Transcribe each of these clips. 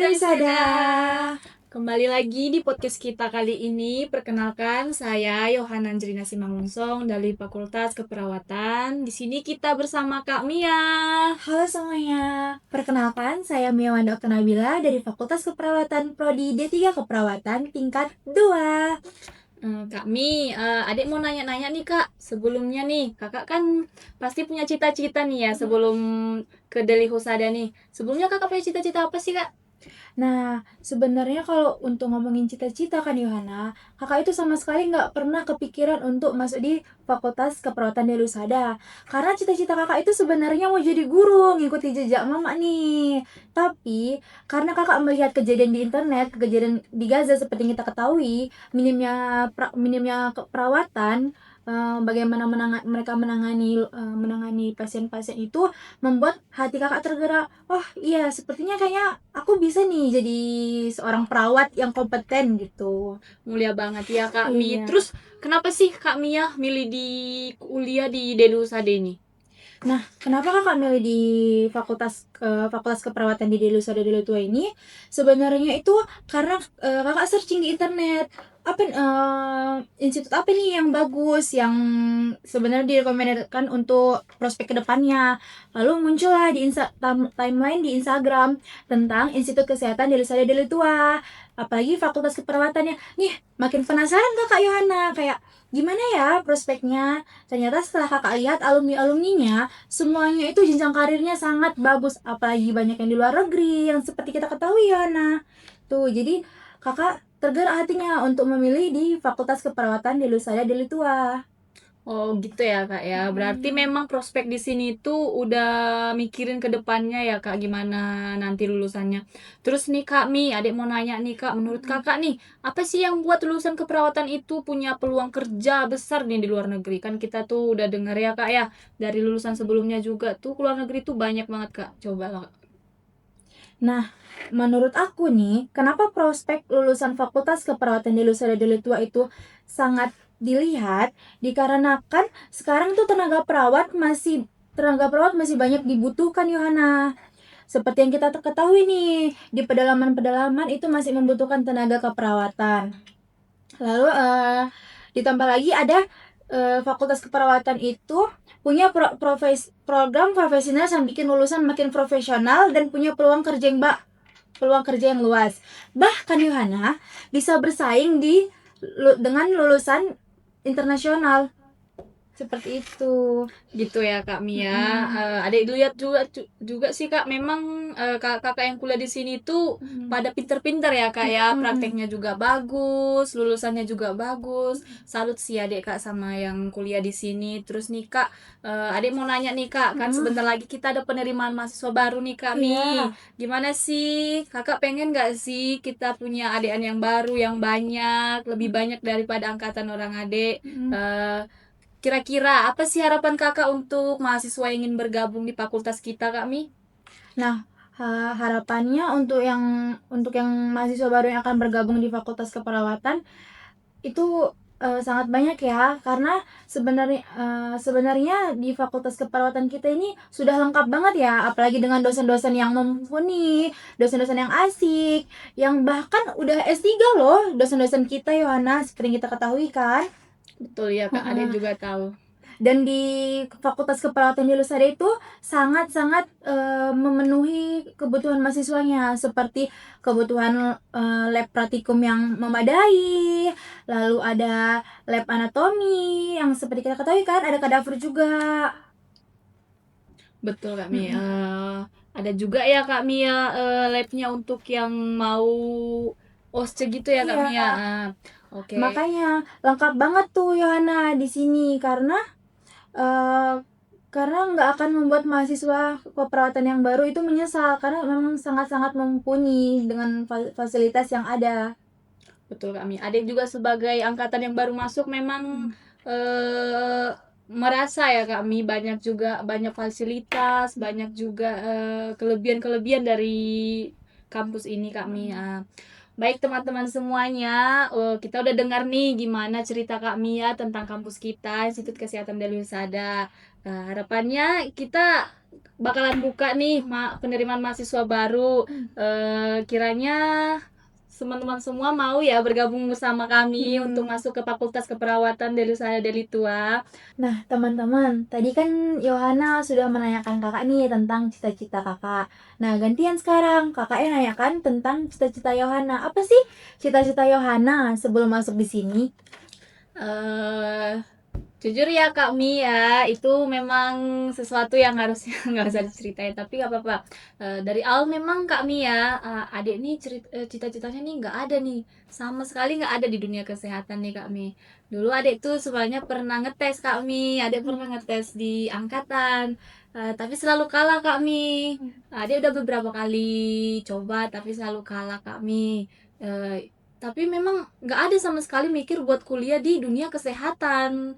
dari Sada. Kembali lagi di podcast kita kali ini. Perkenalkan, saya Yohana Angelina Simangunsong dari Fakultas Keperawatan. Di sini kita bersama Kak Mia. Halo semuanya, perkenalkan saya Mia Wanda Okta Nabila dari Fakultas Keperawatan Prodi D3 Keperawatan tingkat 2. Kak Mi, adik mau nanya-nanya nih Kak. Sebelumnya nih, kakak kan pasti punya cita-cita nih ya sebelum ke Deli Husada nih. Sebelumnya kakak punya cita-cita apa sih Kak? Nah, sebenarnya kalau untuk ngomongin cita-cita kan Yohana, kakak itu sama sekali nggak pernah kepikiran untuk masuk di Fakultas Keperawatan di Lusada. Karena cita-cita kakak itu sebenarnya mau jadi guru, ngikuti jejak mama nih. Tapi, karena kakak melihat kejadian di internet, kejadian di Gaza seperti yang kita ketahui, minimnya perawatan, bagaimana mereka menangani pasien-pasien itu membuat hati kakak tergerak. Oh iya, sepertinya kayaknya aku bisa nih jadi seorang perawat yang kompeten gitu. Mulia banget ya Kak Mi. Iya. Terus kenapa sih Kak Mia milih di kuliah di Deli Husada ini? Nah, kenapa kakak milih di Fakultas Keperawatan di Delusada Deletua ini? Sebenarnya itu karena kakak searching di internet apa institut apa nih yang bagus, yang sebenarnya direkomendasikan untuk prospek kedepannya. Lalu muncullah di timeline di Instagram tentang Institut Kesehatan Delusada Deletua. Apalagi Fakultas Keperawatannya. Nih, makin penasaran kakak Yohana, kayak gimana ya prospeknya. Ternyata setelah kakak lihat alumni-alumninya, semuanya itu jenjang karirnya sangat bagus, apalagi banyak yang di luar negeri yang seperti kita ketahui ya. Nah, tuh jadi kakak tergerak hatinya untuk memilih di Fakultas Keperawatan di Lusada Deli Tua. Oh gitu ya Kak ya. Berarti memang prospek di sini tuh udah mikirin ke depannya ya Kak gimana nanti lulusannya. Terus nih Kak Mi, adik mau nanya nih Kak, menurut Kakak nih, apa sih yang buat lulusan keperawatan itu punya peluang kerja besar nih di luar negeri? Kan kita tuh udah denger ya Kak ya, dari lulusan sebelumnya juga tuh ke luar negeri tuh banyak banget Kak. Coba Kak. Nah, menurut aku nih, kenapa prospek lulusan Fakultas Keperawatan di Lusada Deli Tua itu sangat dilihat? Dikarenakan sekarang tuh tenaga perawat masih banyak dibutuhkan Yohana. Seperti yang kita ketahui nih, di pedalaman-pedalaman itu masih membutuhkan tenaga keperawatan. Lalu ditambah lagi ada Fakultas Keperawatan itu punya program profesional yang bikin lulusan makin profesional dan punya peluang kerja yang luas. Bahkan Yohana bisa bersaing dengan lulusan internasional seperti itu. Gitu ya Kak Mia. Adik lihat juga sih Kak, memang kakak yang kuliah di sini tuh pada pinter-pinter ya Kak ya, prakteknya juga bagus, lulusannya juga bagus. Salut sih adik Kak sama yang kuliah di sini. Terus nih Kak, adik mau nanya nih Kak, kan sebentar lagi kita ada penerimaan mahasiswa baru nih Kak Mi. Iya. Gimana sih? Kakak pengen gak sih kita punya adik yang baru yang banyak, lebih banyak daripada angkatan orang adik? Eh, Kira-kira apa sih harapan kakak untuk mahasiswa yang ingin bergabung di fakultas kita, Kak Mi? Nah, harapannya untuk yang mahasiswa baru yang akan bergabung di Fakultas Keperawatan itu sangat banyak ya, karena sebenarnya di Fakultas Keperawatan kita ini sudah lengkap banget ya, apalagi dengan dosen-dosen yang mumpuni, dosen-dosen yang asik, yang bahkan udah S3 loh dosen-dosen kita Yohana, seperti yang kita ketahui kan. Betul ya, Kak. Ada juga tahu. Dan di Fakultas Keperawatan di Lusada itu sangat-sangat memenuhi kebutuhan mahasiswanya, seperti kebutuhan lab praktikum yang memadai, lalu ada lab anatomi yang seperti kita ketahui kan, ada kadaver juga. Betul, Kak Mi. Ada juga ya, Kak Mi ya, labnya untuk yang mau OSCE gitu ya, Kak Iya, Mi ya. Oke. makanya lengkap banget tuh Yohana di sini, eh, karena nggak akan membuat mahasiswa keperawatan yang baru itu menyesal, karena memang sangat-sangat mumpuni dengan fasilitas yang ada. Betul, Kak Mi. Adik juga sebagai angkatan yang baru masuk memang eh, merasa ya Kak Mi banyak fasilitas, banyak juga kelebihan-kelebihan dari kampus ini Kak Mi. Baik teman-teman semuanya, kita udah dengar nih gimana cerita Kak Mia tentang kampus kita, Institut Kesehatan Deli Husada. Harapannya kita bakalan buka nih penerimaan mahasiswa baru. Kiranya teman-teman semua mau ya bergabung bersama kami untuk masuk ke Fakultas Keperawatan Delusada Delitua. Nah, teman-teman, tadi kan Yohana sudah menanyakan kakak nih tentang cita-cita kakak. Nah, gantian sekarang, kakaknya nanyakan tentang cita-cita Yohana. Apa sih cita-cita Yohana sebelum masuk di sini? eh Jujur ya Kak Mi ya, itu memang sesuatu yang harusnya nggak usah diceritain, tapi nggak apa-apa. Dari awal memang Kak Mi ya, adik nih cita-citanya nih nggak ada nih, sama sekali nggak ada di dunia kesehatan nih Kak Mi. Dulu adik tuh sebenarnya pernah ngetes Kak Mi, adik pernah ngetes di angkatan, tapi selalu kalah Kak Mi. Adik udah beberapa kali coba, tapi selalu kalah Kak Mi. Tapi memang nggak ada sama sekali mikir buat kuliah di dunia kesehatan.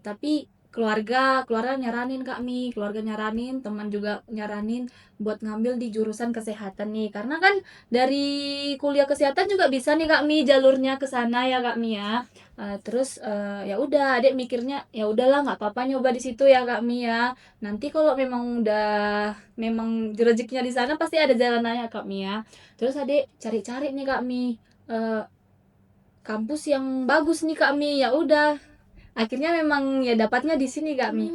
Tapi keluarga nyaranin Kak Mi, keluarga nyaranin, teman juga nyaranin buat ngambil di jurusan kesehatan nih. Karena kan dari kuliah kesehatan juga bisa nih Kak Mi jalurnya ke sana ya Kak Mi ya. Terus ya udah Adek mikirnya ya udahlah nggak apa-apa nyoba di situ ya Kak Mi ya. Nanti kalau memang udah memang rezekinya di sana pasti ada jalanannya Kak Mi ya. Terus Adek cari-cari nih Kak Mi eh, kampus yang bagus nih Kak Mi. Ya udah akhirnya memang ya dapatnya di sini Kak Mi.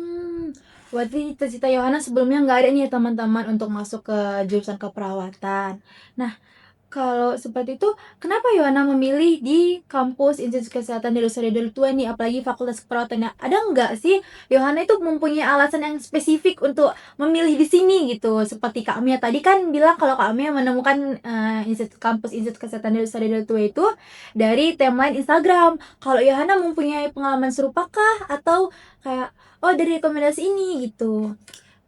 Berarti cita-cita Yohana sebelumnya nggak ada nih ya teman-teman untuk masuk ke jurusan keperawatan. Nah, kalau seperti itu, kenapa Yohana memilih di kampus Institut Kesehatan Delusada Delitua nih, apalagi Fakultas Keperawatan? Ada nggak sih Yohana itu mempunyai alasan yang spesifik untuk memilih di sini gitu? Seperti Kak Mia tadi kan bilang kalau Kak Mia menemukan kampus Institut Kesehatan Delusada Delitua itu dari timeline Instagram. Kalau Yohana mempunyai pengalaman serupa kah? Atau kayak, oh dari rekomendasi ini gitu?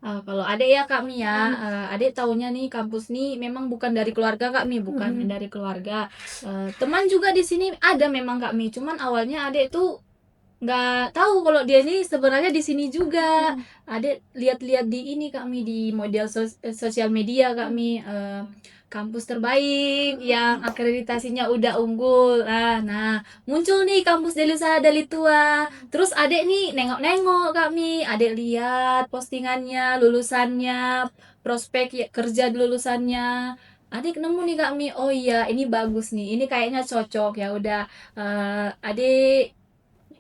Kalau adek ya Kak Mi ya, adek taunya nih kampus nih memang bukan dari keluarga Kak Mi, bukan dari keluarga. Teman juga di sini ada memang Kak Mi, cuman awalnya adek tuh nggak tahu kalau dia ini sebenarnya di sini juga. Adek lihat-lihat di ini Kak Mi di model sosial media Kak Mi, kampus terbaik yang akreditasinya udah unggul. Nah muncul nih kampus Delusa Delitua. Terus adek nih nengok-nengok Kak Mi, adek lihat postingannya, lulusannya, prospek kerja di lulusannya. Adik nemu nih Kak Mi, oh iya ini bagus nih, ini kayaknya cocok. Ya udah, adik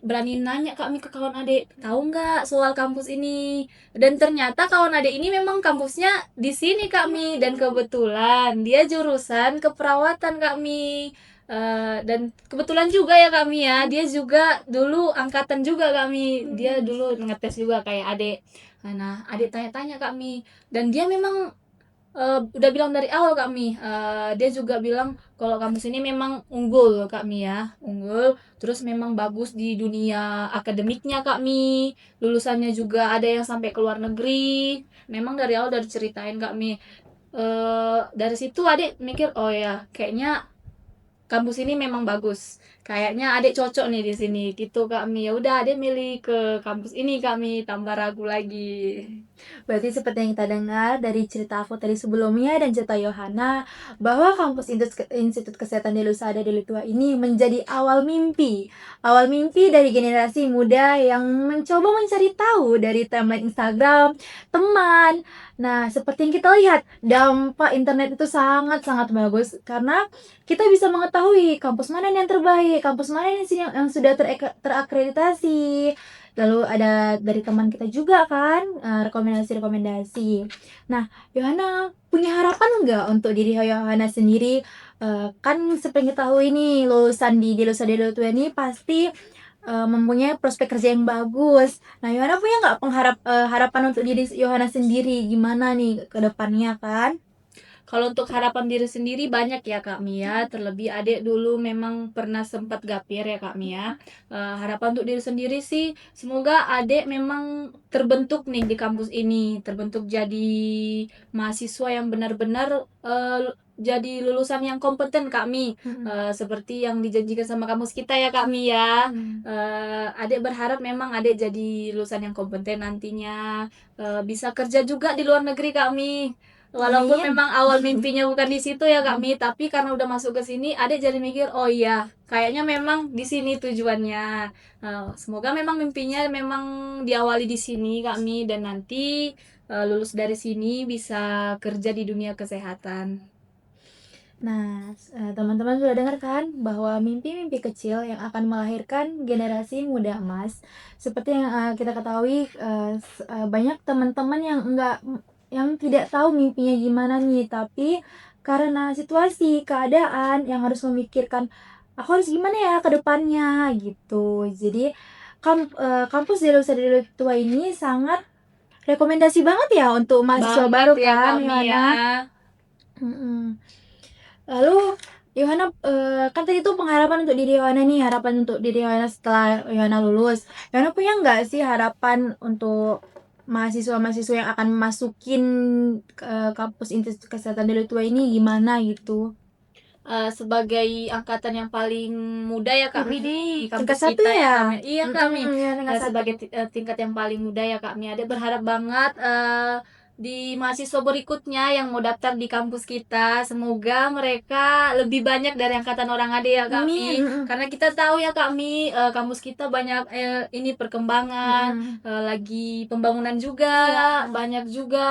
berani nanya Kak Mi ke kawan adik, tahu nggak soal kampus ini? Dan ternyata kawan adik ini memang kampusnya di sini Kak Mi, dan kebetulan dia jurusan keperawatan Kak Mi. Dan kebetulan juga ya Kak Mi ya, dia juga dulu angkatan juga Kak Mi, dia dulu ngetes juga kayak adik. Nah adik tanya-tanya Kak Mi, dan dia memang udah bilang dari awal Kak Mi, dia juga bilang kalau kampus ini memang unggul Kak Mi ya, unggul, terus memang bagus di dunia akademiknya Kak Mi, lulusannya juga ada yang sampai ke luar negeri, memang dari awal udah diceritain Kak Mi. Dari situ adik mikir, oh ya kayaknya kampus ini memang bagus, kayaknya adik cocok nih di sini gitu Kak Mi. Ya udah adik milih ke kampus ini Kak Mi, tambah ragu lagi. Berarti seperti yang kita dengar dari cerita aku tadi sebelumnya dan cerita Yohana, bahwa kampus Institut Kesehatan Delusada Delitua ini menjadi awal mimpi. Awal mimpi dari generasi muda yang mencoba mencari tahu dari timeline Instagram, teman. Nah, seperti yang kita lihat, dampak internet itu sangat-sangat bagus karena kita bisa mengetahui kampus mana yang terbaik, kampus mana yang sudah terakreditasi, lalu ada dari teman kita juga kan, rekomendasi-rekomendasi. Nah, Yohana punya harapan nggak untuk diri Yohana sendiri? Kan seperti kita tahu ini lulusan di Delusa Delitua ini pasti mempunyai prospek kerja yang bagus. Nah, Yohana punya nggak harapan untuk diri Yohana sendiri gimana nih ke depannya kan? Kalau untuk harapan diri sendiri banyak ya Kak Mia, terlebih adik dulu memang pernah sempat gapir ya Kak Mia. Harapan untuk diri sendiri sih, semoga adik memang terbentuk nih di kampus ini, terbentuk jadi mahasiswa yang benar-benar jadi lulusan yang kompeten Kak Mi. Seperti yang dijanjikan sama kampus kita ya Kak Mi ya. Adik berharap memang adik jadi lulusan yang kompeten nantinya, bisa kerja juga di luar negeri Kak Mi. Walaupun Amin. memang awal mimpinya bukan di situ ya Kak Mi, tapi karena udah masuk ke sini, Adek jadi mikir, oh iya, kayaknya memang di sini tujuannya. Semoga memang mimpinya memang diawali di sini Kak Mi, dan nanti lulus dari sini bisa kerja di dunia kesehatan. Nah, teman-teman sudah dengar kan bahwa mimpi-mimpi kecil yang akan melahirkan generasi muda emas. Seperti yang kita ketahui, banyak teman-teman yang tidak tahu mimpinya gimana nih, tapi karena situasi, keadaan yang harus memikirkan, aku harus gimana ya ke depannya gitu. Jadi kampus Delusa Tua ini sangat rekomendasi banget ya untuk mahasiswa Banget baru ya kan, Kak Mi ya. Yohana? Mm-mm. Lalu Yohana, kan tadi tuh pengharapan untuk diri Yohana nih, harapan untuk diri Yohana setelah Yohana lulus. Yohana punya nggak sih harapan untuk mahasiswa-mahasiswa yang akan masukin kampus Institut Kesehatan Delu Tua ini gimana gitu? Sebagai angkatan yang paling muda ya Kak Mi di Tingkat kampus satu kita ya ya? Kak Mi. Iya Kak Mi. Ya, tingkat satu. Sebagai tingkat yang paling muda ya Kak Mi. Ada berharap banget di mahasiswa berikutnya yang mau daftar di kampus kita, semoga mereka lebih banyak dari angkatan orang ade ya Kak Mi. Amin. Karena kita tahu ya Kak Mi, kampus kita banyak ini perkembangan, lagi pembangunan juga, Iya. banyak juga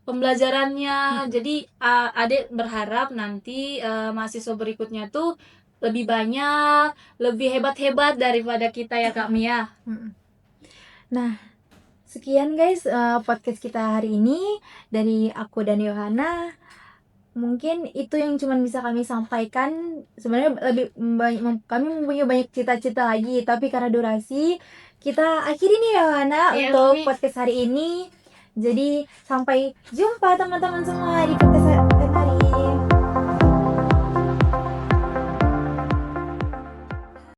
pembelajarannya. Jadi Adek berharap nanti mahasiswa berikutnya tuh lebih banyak, lebih hebat-hebat daripada kita ya Kak Mia. Nah, sekian guys podcast kita hari ini dari aku dan Yohana. Mungkin itu yang cuma bisa kami sampaikan. Sebenarnya lebih banyak, kami mempunyai banyak cita-cita lagi, tapi karena durasi kita akhiri nih Yohana Iya, untuk Kami. podcast hari ini. Jadi sampai jumpa teman-teman semua di